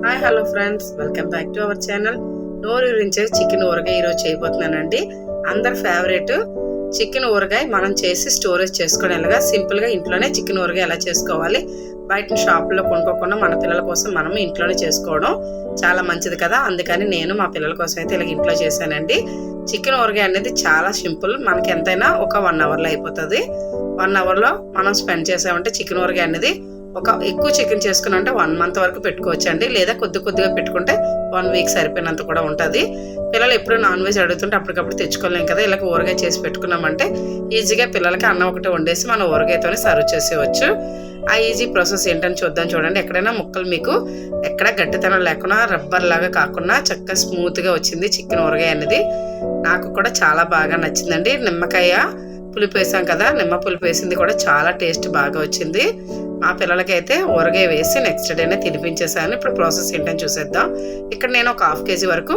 Hi hello friends, welcome back to our channel. నోరూరించే chicken ఊరగాయ ఈరోజు చేయబోతున్నానండి. అందరి ఫేవరెట్ చికెన్ ఊరగాయ మనం చేసి స్టోరేజ్ చేసుకునేలాగా సింపుల్గా ఇంట్లోనే చికెన్ ఊరగాయ ఎలా చేసుకోవాలి, బయట షాపులో కొనుక్కోకుండా మన పిల్లల కోసం మనం ఇంట్లోనే చేసుకోవడం చాలా మంచిది కదా. అందుకని నేను మా పిల్లల కోసం అయితే ఇలా ఇంట్లో చేశానండి. చికెన్ ఊరగాయ అనేది చాలా సింపుల్, మనకి ఎంతైనా ఒక 1 అవర్లో అయిపోతుంది. 1 అవర్లో మనం స్పెండ్ చేసామంటే చికెన్ ఊరగాయ అనేది ఎక్కువ చికెన్ చేసుకున్నంటే 1 మంత్ వరకు పెట్టుకోవచ్చు అండి. లేదా కొద్దిగా పెట్టుకుంటే 1 వీక్ సరిపోయినంత కూడా ఉంటుంది. పిల్లలు ఎప్పుడు నాన్ వెజ్ అడుగుతుంటే అప్పటికప్పుడు తెచ్చుకోలేం కదా. ఇలా ఊరగాయ చేసి పెట్టుకున్నామంటే ఈజీగా పిల్లలకి అన్నం ఒకటి వండేసి మనం ఊరగాయతోనే సర్వ్ చేసేవచ్చు. ఆ ఈజీ ప్రాసెస్ ఏంటని చూద్దాం. చూడండి, ఎక్కడైనా ముక్కలు మీకు ఎక్కడ గట్టితనం లేకుండా రబ్బర్ లాగా కాకుండా చక్కగా స్మూత్గా వచ్చింది చికెన్ ఊరగాయ అనేది. నాకు కూడా చాలా బాగా నచ్చిందండి. నిమ్మకాయ పులుపు వేసాం కదా, నిమ్మ పులుపు వేసింది కూడా చాలా టేస్ట్ బాగా వచ్చింది. మా పిల్లలకైతే ఊరగాయ వేసి నెక్స్ట్ డేనే తినిపించేసాను. ఇప్పుడు ప్రాసెస్ ఏంటని చూసేద్దాం. ఇక్కడ నేను ఒక 1/2 kg వరకు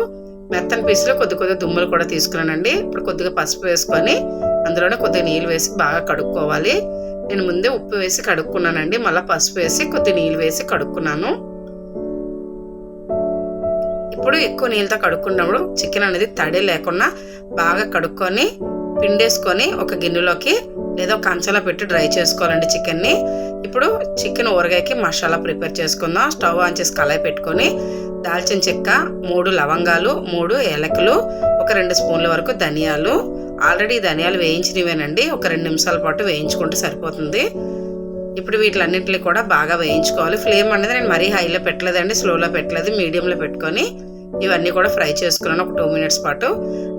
మెత్తని పీసులు కొద్ది దుమ్ములు కూడా తీసుకున్నానండి. ఇప్పుడు కొద్దిగా పసుపు వేసుకొని అందులోనే కొద్దిగా నీళ్ళు వేసి బాగా కడుక్కోవాలి. నేను ముందే ఉప్పు వేసి కడుక్కున్నానండి, మళ్ళీ పసుపు వేసి కొద్ది నీళ్ళు వేసి కడుక్కున్నాను. ఇప్పుడు ఎక్కువ నీళ్ళతో కడుక్కున్నప్పుడు చికెన్ అనేది తడి లేకుండా బాగా కడుక్కొని పిండేసుకొని ఒక గిన్నెలోకి లేదా ఒక కంచంలో పెట్టి డ్రై చేసుకోవాలండి చికెన్ని. ఇప్పుడు చికెన్ ఊరగాయకి మసాలా ప్రిపేర్ చేసుకుందాం. స్టవ్ ఆన్ చేసి కళాయి పెట్టుకొని దాల్చిన చెక్క, 3 లవంగాలు, 3 ఏలకులు, ఒక 2 స్పూన్ల వరకు ధనియాలు. ఆల్రెడీ ధనియాలు వేయించినవేనండి, ఒక 2 నిమిషాల పాటు వేయించుకుంటే సరిపోతుంది. ఇప్పుడు వీటిలన్నింటినీ కూడా బాగా వేయించుకోవాలి. ఫ్లేమ్ అనేది నేను మరీ హైలో పెట్టలేదండి, స్లోలో పెట్టలేదు, మీడియంలో పెట్టుకొని ఇవన్నీ కూడా ఫ్రై చేసుకున్నాను ఒక 2 మినిట్స్ పాటు.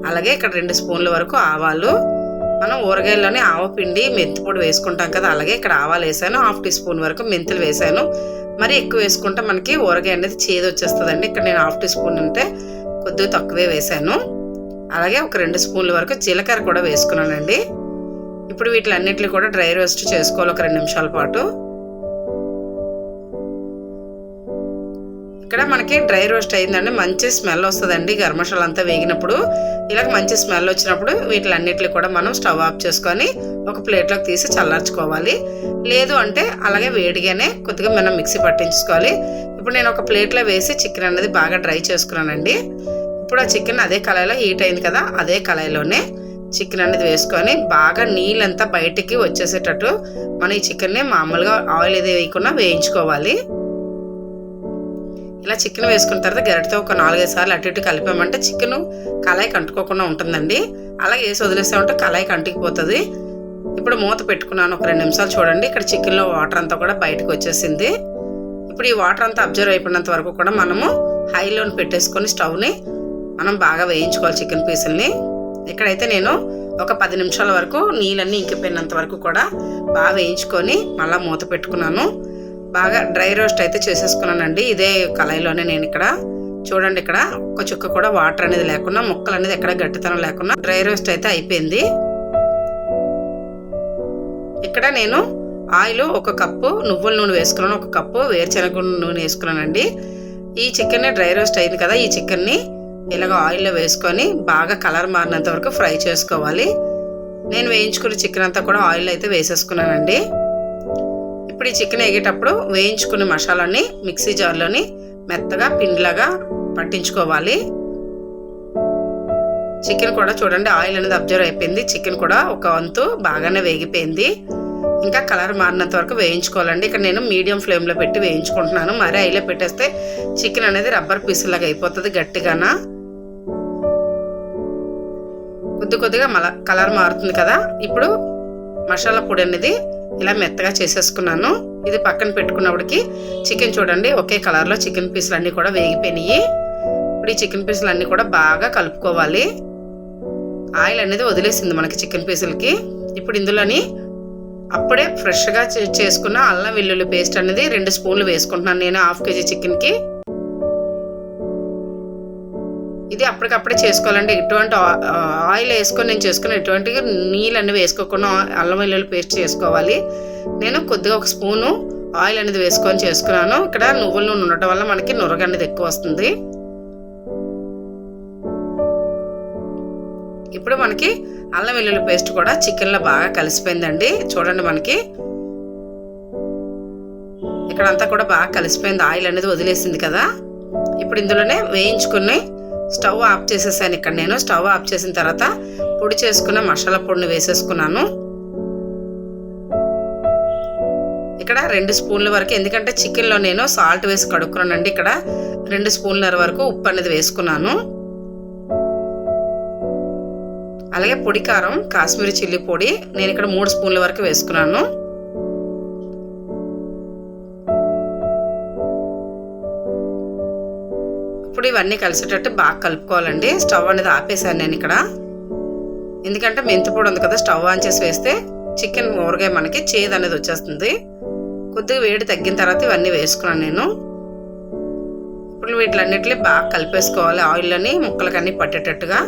అలాగే ఇక్కడ 2 స్పూన్ల వరకు ఆవాలు, మనం ఊరగాయల్లోనే ఆవపిండి మెంతిపొడి వేసుకుంటాం కదా, అలాగే ఇక్కడ ఆవాలు వేసాను. 1/2 టీ స్పూన్ వరకు మెంతులు వేసాను. మరి ఎక్కువ వేసుకుంటే మనకి ఊరగాయ అనేది చేదు వచ్చేస్తుందండి. ఇక్కడ నేను 1/2 టీ స్పూన్ అంటే కొద్దిగా తక్కువే వేసాను. అలాగే ఒక 2 స్పూన్ల వరకు జీలకర్ర కూడా వేసుకున్నానండి. ఇప్పుడు వీటిలన్నింటినీ కూడా డ్రై రోస్ట్ చేసుకోవాలి ఒక 2 నిమిషాల పాటు. ఇక్కడ మనకి డ్రై రోస్ట్ అయిందండి, మంచి స్మెల్ వస్తుందండి. గరం మసాలా అంతా వేగినప్పుడు ఇలాగ మంచి స్మెల్ వచ్చినప్పుడు వీటిలన్నిటిని కూడా మనం స్టవ్ ఆఫ్ చేసుకొని ఒక ప్లేట్లోకి తీసి చల్లార్చుకోవాలి. లేదు అంటే అలాగే వేడిగానే కొద్దిగా మనం మిక్సీ పట్టించుకోవాలి. ఇప్పుడు నేను ఒక ప్లేట్లో వేసి చికెన్ అనేది బాగా డ్రై చేసుకున్నానండి. ఇప్పుడు ఆ చికెన్ అదే కళాయిలో హీట్ అయింది కదా, అదే కళాయిలోనే చికెన్ అనేది వేసుకొని బాగా నీళ్ళంతా బయటికి వచ్చేసేటట్టు మనం ఈ చికెన్ని మామూలుగా ఆయిల్ ఏది వేయకుండా వేయించుకోవాలి. ఇలా చికెన్ వేసుకున్న తర్వాత గరిటతో ఒక 4-5 సార్లు అటు ఇటు కలిపామంటే చికెన్ కళాయికి అంటుకోకుండా ఉంటుందండి. అలాగే వేసి వదిలేసామంటే కళాయికి అంటుకుపోతుంది. ఇప్పుడు మూత పెట్టుకున్నాను ఒక 2 నిమిషాలు. చూడండి, ఇక్కడ చికెన్లో వాటర్ అంతా కూడా బయటకు వచ్చేసింది. ఇప్పుడు ఈ వాటర్ అంతా అబ్జర్వ్ అయిపోయినంత వరకు కూడా మనము హైలోని పెట్టేసుకొని స్టవ్ని మనం బాగా వేయించుకోవాలి చికెన్ పీసుల్ని. ఇక్కడైతే నేను ఒక 10 నిమిషాల వరకు నీళ్ళన్నీ ఇంకిపోయినంత వరకు కూడా బాగా వేయించుకొని మళ్ళీ మూత పెట్టుకున్నాను. బాగా డ్రై రోస్ట్ అయితే చేసేసుకున్నానండి ఇదే కళాయిలోనే. నేను ఇక్కడ చూడండి, ఇక్కడ ఒక్క చుక్క కూడా వాటర్ అనేది లేకుండా, ముక్కలు అనేది ఎక్కడ గట్టితనం లేకుండా డ్రై రోస్ట్ అయితే అయిపోయింది. ఇక్కడ నేను ఆయిల్ 1 కప్పు నువ్వుల నూనె వేసుకున్నాను, 1 కప్పు వేరుశనగ నూనె వేసుకున్నానండి. ఈ చికెన్ డ్రై రోస్ట్ అయింది కదా, ఈ చికెన్ని ఇలాగ ఆయిల్లో వేసుకొని బాగా కలర్ మారినంత వరకు ఫ్రై చేసుకోవాలి. నేను వేయించుకున్న చికెన్ అంతా కూడా ఆయిల్ అయితే వేసేసుకున్నానండి. ఇప్పుడు ఈ చికెన్ వేగేటప్పుడు వేయించుకున్న మసాలాని మిక్సీ జార్లోని మెత్తగా పిండిలాగా పట్టించుకోవాలి. చికెన్ కూడా చూడండి ఆయిల్ అనేది అబ్జర్వ్ అయిపోయింది. చికెన్ కూడా ఒక వంతు బాగానే వేగిపోయింది. ఇంకా కలర్ మారినంత వరకు వేయించుకోవాలండి. ఇక్కడ నేను మీడియం ఫ్లేమ్లో పెట్టి వేయించుకుంటున్నాను. మరి హైలో పెట్టేస్తే చికెన్ అనేది రబ్బర్ పీసులాగా అయిపోతుంది గట్టిగాన. కొద్దిగా కలర్ మారుతుంది కదా. ఇప్పుడు మసాలా పొడి అనేది ఇలా మెత్తగా చేసేసుకున్నాను. ఇది పక్కన పెట్టుకున్నప్పటికి చికెన్ చూడండి ఒకే కలర్లో చికెన్ పీసులు అన్నీ కూడా వేగిపోయినాయి. ఇప్పుడు ఈ చికెన్ పీసులు అన్నీ కూడా బాగా కలుపుకోవాలి. ఆయిల్ అనేది వదిలేసింది మనకి చికెన్ పీసులకి. ఇప్పుడు ఇందులోని అప్పుడే ఫ్రెష్గా చేసుకున్న అల్లం వెల్లుల్లి పేస్ట్ అనేది 2 స్పూన్లు వేసుకుంటున్నాను నేను 1/2 kg చికెన్కి. ఇది అప్పటికప్పుడే చేసుకోవాలండి. ఎటువంటి ఆయిల్ వేసుకొని నేను చేసుకుని ఎటువంటి నీళ్ళన్నీ వేసుకోకుండా అల్లం వెల్లుల్లి పేస్ట్ చేసుకోవాలి. నేను కొద్దిగా 1 స్పూను ఆయిల్ అనేది వేసుకొని చేసుకున్నాను. ఇక్కడ నువ్వుల నూనె ఉండటం వల్ల మనకి నురగ అనేది ఎక్కువ వస్తుంది. ఇప్పుడు మనకి అల్లం వెల్లుల్లి పేస్ట్ కూడా చికెన్లో బాగా కలిసిపోయిందండి. చూడండి, మనకి ఇక్కడంతా కూడా బాగా కలిసిపోయింది, ఆయిల్ అనేది వదిలేసింది కదా. ఇప్పుడు ఇందులోనే వేయించుకుని స్టవ్ ఆఫ్ చేసేసాను. ఇక్కడ నేను స్టవ్ ఆఫ్ చేసిన తర్వాత పొడి చేసుకున్న మసాలా పొడిని వేసేసుకున్నాను. ఇక్కడ 2 స్పూన్ల వరకు, ఎందుకంటే చికెన్లో నేను సాల్ట్ వేసి కడుక్కున్నానండి. ఇక్కడ 2 స్పూన్ల వరకు ఉప్పు అనేది వేసుకున్నాను. అలాగే పొడి కారం, కాశ్మీరీ చిల్లీ పొడి నేను ఇక్కడ 3 స్పూన్ల వరకు వేసుకున్నాను. ఇప్పుడు ఇవన్నీ కలిసేటట్టు బాగా కలుపుకోవాలండి. స్టవ్ అనేది ఆపేసాను నేను ఇక్కడ, ఎందుకంటే మెంతి పొడి ఉంది కదా, స్టవ్ ఆన్ చేసి వేస్తే చికెన్ ఊరగాయ మనకి చేదు అనేది వచ్చేస్తుంది. కొద్దిగా వేడి తగ్గిన తర్వాత ఇవన్నీ వేసుకున్నాను నేను. ఇప్పుడు వీటిలన్నిటిని బాగా కలిపేసుకోవాలి, ఆయిల్ని ముక్కలకన్నీ పట్టేటట్టుగా.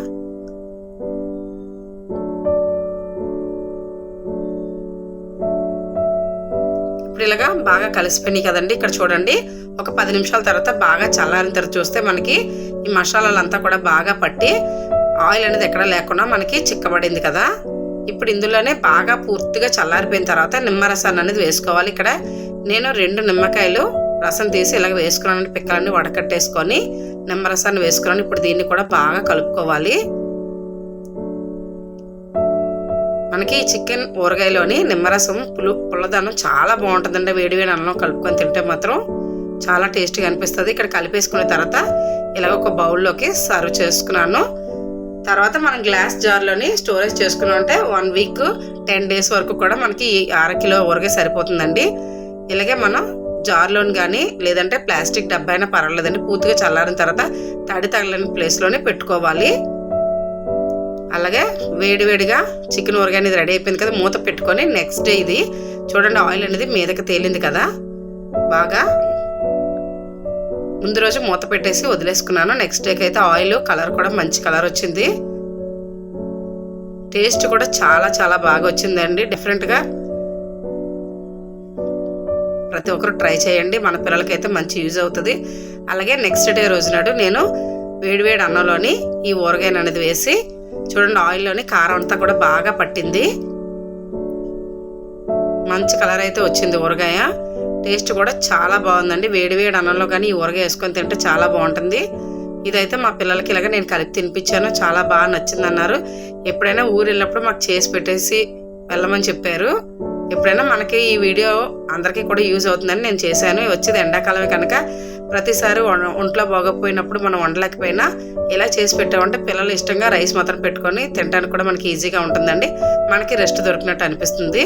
ఇప్పుడు ఇలాగా బాగా కలిసిపోయినాయి కదండి. ఇక్కడ చూడండి, ఒక 10 నిమిషాల తర్వాత బాగా చల్లారిన తర్వాత చూస్తే మనకి ఈ మసాలాలంతా కూడా బాగా పట్టి ఆయిల్ అనేది ఎక్కడా లేకుండా మనకి చిక్కబడింది కదా. ఇప్పుడు ఇందులోనే బాగా పూర్తిగా చల్లారిపోయిన తర్వాత నిమ్మరసాన్ని అనేది వేసుకోవాలి. ఇక్కడ నేను 2 నిమ్మకాయలు రసం తీసి ఇలాగ వేసుకున్నాను. పిక్కలన్నీ వడకట్టేసుకొని నిమ్మరసాన్ని వేసుకున్నాను. ఇప్పుడు దీన్ని కూడా బాగా కలుపుకోవాలి. మనకి చికెన్ ఊరగాయలోని నిమ్మరసం పుల్లదనం చాలా బాగుంటుందండి. వేడివేడి అన్నం కలుపుకొని తింటే మాత్రం చాలా టేస్టీగా అనిపిస్తుంది. ఇక్కడ కలిపేసుకున్న తర్వాత ఇలాగ ఒక బౌల్లోకి సర్వ్ చేసుకున్నాను. తర్వాత మనం గ్లాస్ జార్లోని స్టోరేజ్ చేసుకున్నాం అంటే 1 వీక్ 10 డేస్ వరకు కూడా మనకి 1/2 కిలో ఊరగాయ సరిపోతుందండి. ఇలాగే మనం జార్లోని కానీ లేదంటే ప్లాస్టిక్ డబ్బా అయినా పర్వాలేదండి. పూర్తిగా చల్లారిన తర్వాత తడి తగలని ప్లేస్లోనే పెట్టుకోవాలి. అలాగే వేడివేడిగా చికెన్ ఊరగాయ అనేది రెడీ అయిపోయింది కదా, మూత పెట్టుకొని నెక్స్ట్ డే ఇది చూడండి ఆయిల్ అనేది మీదకి తేలింది కదా బాగా. ముందు రోజు మూత పెట్టేసి వదిలేసుకున్నాను. నెక్స్ట్ డేకి అయితే ఆయిల్ కలర్ కూడా మంచి కలర్ వచ్చింది. టేస్ట్ కూడా చాలా చాలా బాగా వచ్చిందండి. డిఫరెంట్గా ప్రతి ఒక్కరు ట్రై చేయండి, మన పిల్లలకైతే మంచి యూజ్ అవుతుంది. అలాగే నెక్స్ట్ డే రోజు నాడు నేను వేడివేడి అన్నంలోని ఈ ఊరగాయను అనేది వేసి చూడండి ఆయిల్లోని కారం అంతా కూడా బాగా పట్టింది. మంచి కలర్ అయితే వచ్చింది ఊరగాయ. టేస్ట్ కూడా చాలా బాగుందండి. వేడివేడి అన్నంలో కానీ ఈ ఊరగాయ వేసుకొని తింటే చాలా బాగుంటుంది. ఇదైతే మా పిల్లలకి ఇలాగ నేను కలిపి తినిపించాను, చాలా బాగా నచ్చింది అన్నారు. ఎప్పుడైనా ఊరు వెళ్ళినప్పుడు మాకు చేసి పెట్టేసి వెళ్ళమని చెప్పారు. ఎప్పుడైనా మనకి ఈ వీడియో అందరికీ కూడా యూజ్ అవుతుందని నేను చేశాను. వచ్చేది ఎండాకాలమే కనుక ప్రతిసారి ఒంట్లో బాగోపోయినప్పుడు మనం వండలేకపోయినా ఇలా చేసి పెట్టామంటే పిల్లలు ఇష్టంగా రైస్ మాత్రం పెట్టుకొని తినడానికి కూడా మనకి ఈజీగా ఉంటుందండి. మనకి రెస్ట్ దొరికినట్టు అనిపిస్తుంది.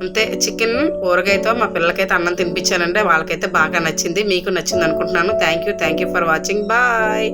అంతే, చికెన్ ఊరగాయతో మా పిల్లలకైతే అన్నం తినిపించానంటే వాళ్ళకైతే బాగా నచ్చింది. మీకు నచ్చింది అనుకుంటున్నాను. Thank you for watching. Bye.